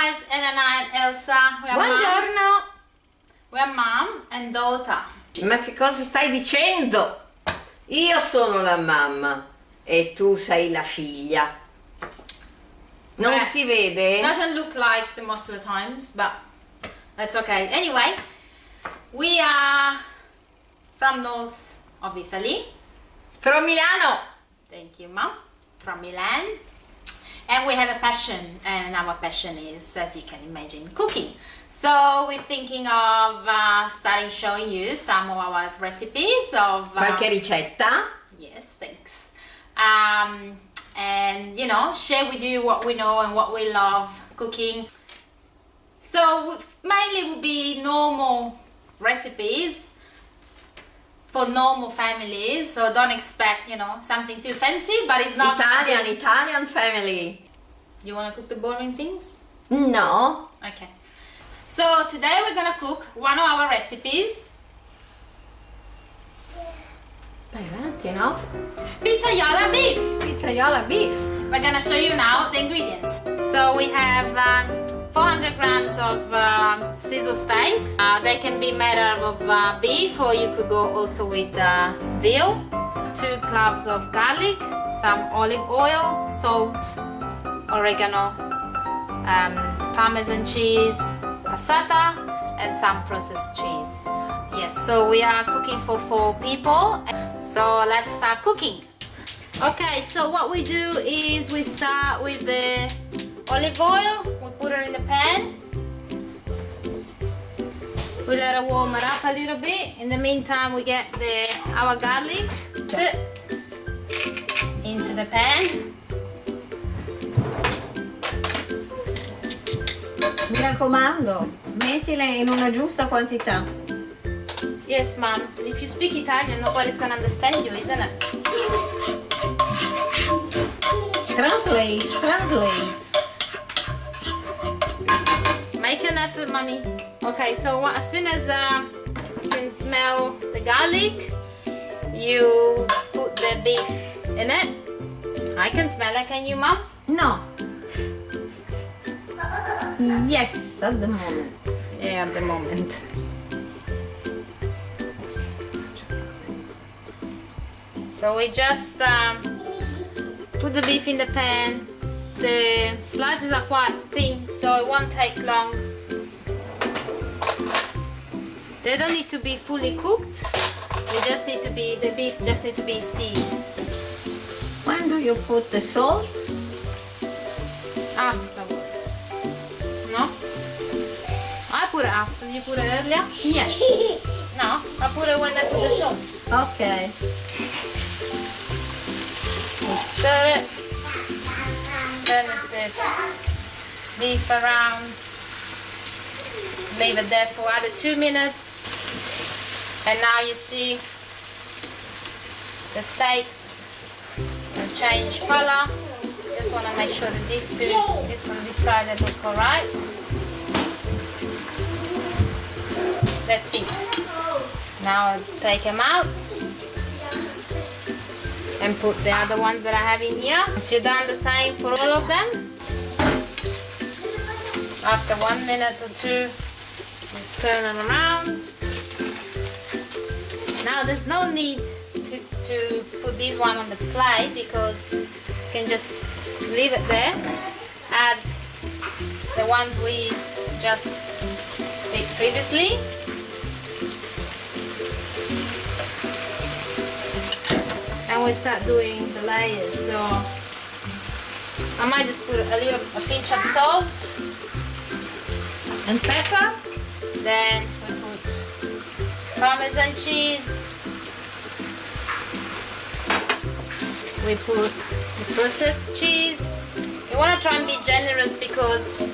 guys, Elena and Elsa. Buongiorno! We are mom and daughter. Ma che cosa stai dicendo? Io sono la mamma e tu sei la figlia. Non si vede? Doesn't look like the most of the times, but that's okay. Anyway, we are from north of Italy. From Milano! Thank you, mom. From Milan. And we have a passion, and our passion is, as you can imagine, cooking. So we're thinking of starting showing you some of our recipes of... Qualche ricetta? Yes, thanks. And, you know, share with you what we know and what we love cooking. So mainly will be normal recipes for normal families, so don't expect, you know, something too fancy, but it's not Italian family. You want to cook the boring things? No. Okay. So today we're gonna cook one of our recipes. Vai avanti, no? Pizzaiola beef. Pizzaiola beef. We're gonna show you now the ingredients. So we have 400 grams of sizzle steaks. They can be made out of beef, or you could go also with veal. 2 cloves of garlic, some olive oil, salt, oregano, Parmesan cheese, passata, and some processed cheese. Yes, so we are cooking for 4 people. So let's start cooking. Okay, so what we do is we start with the olive oil. We put it in the pan. We let it warm it up a little bit. In the meantime, we get our garlic into the pan. Mi raccomando, mettile in una giusta quantità. Yes, mom. If you speak Italian, nobody's gonna understand you, isn't it? Translate. Make an effort, mommy. Okay, so as soon as you can smell the garlic, you put the beef in it. I can smell it, can you, mom? No. Yes, at the moment. Yeah, at the moment. So we just put the beef in the pan. The slices are quite thin, so it won't take long. They don't need to be fully cooked. The beef just need to be seasoned. When do you put the salt? Afterwards. No? I put it after. You put it earlier? Yes. No, I put it when I put the salt. Okay. We stir it. Turn the beef around. Leave it there for other 2 minutes. And now you see the steaks have changed color. Just want to make sure that this on this side, they look alright. That's it. Now I'll take them out and put the other ones that I have in here. Once you're done the same for all of them, after 1 minute or 2, you turn them around. Now there's no need to put this one on the plate because you can just leave it there. Add the ones we just did previously. And we start doing the layers. So I might just put a pinch of salt and pepper. Then we put Parmesan cheese. We put the processed cheese. You want to try and be generous because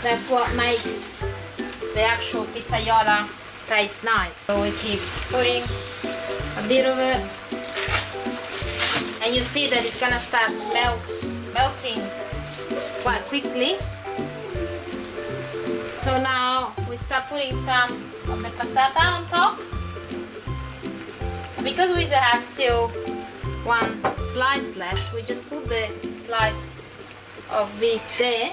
that's what makes the actual pizzaiola taste nice. So we keep putting a bit of it. And you see that it's gonna start melting quite quickly. So now we start putting some of the passata on top. Because we have still 1 slice left, we just put the slice of beef there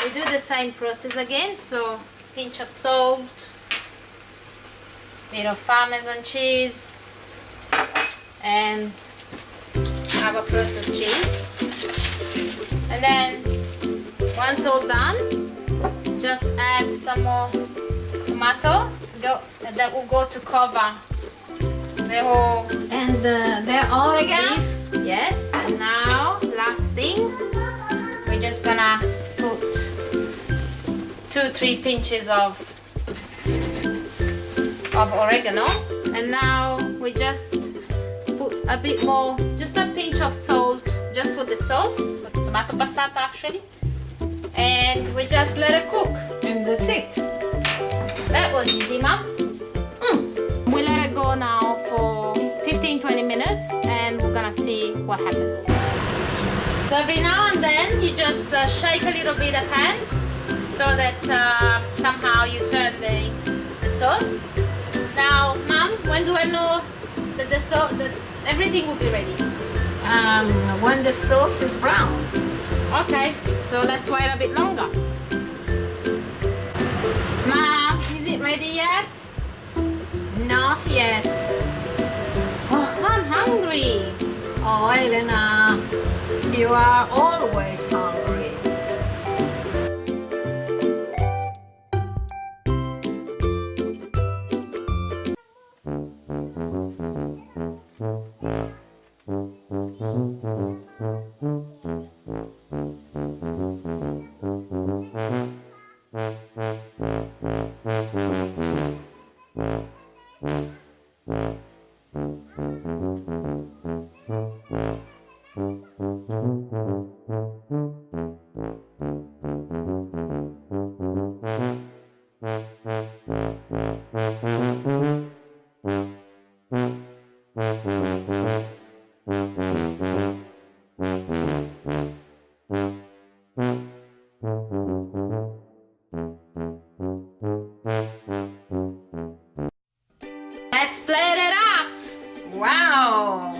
we do the same process again. So pinch of salt, bit of Parmesan cheese, and our processed cheese. And then once all done, just add some more tomato. That will go to cover the whole And the oregano. beef. Yes. And now last thing, we're just gonna put 2-3 pinches of oregano. And now we just put a bit more, just a pinch of salt, just for the sauce, for the tomato passata actually. And we just let it cook. And that's it. That was easy, Mom. We let it go now for 15-20 minutes and we're gonna see what happens. So every now and then you just shake a little bit the pan so that somehow you turn the sauce. Now, Mom, when do I know that that everything will be ready? When the sauce is brown. Okay, so let's wait a bit longer. Mom, is it ready yet? Not yet. Oh, I'm hungry. Oh, Elena, you are always hungry. Let's plate it up. Wow!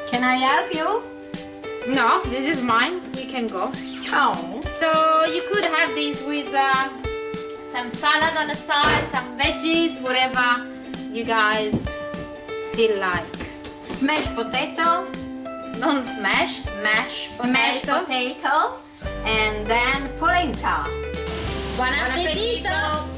Can I help you? No, this is mine. You can go. Oh. So you could have this with some salad on the side, some veggies, whatever you guys feel like. Smashed potato, Don't smash, mash mashed potato. potato, and then polenta. Buon appetito!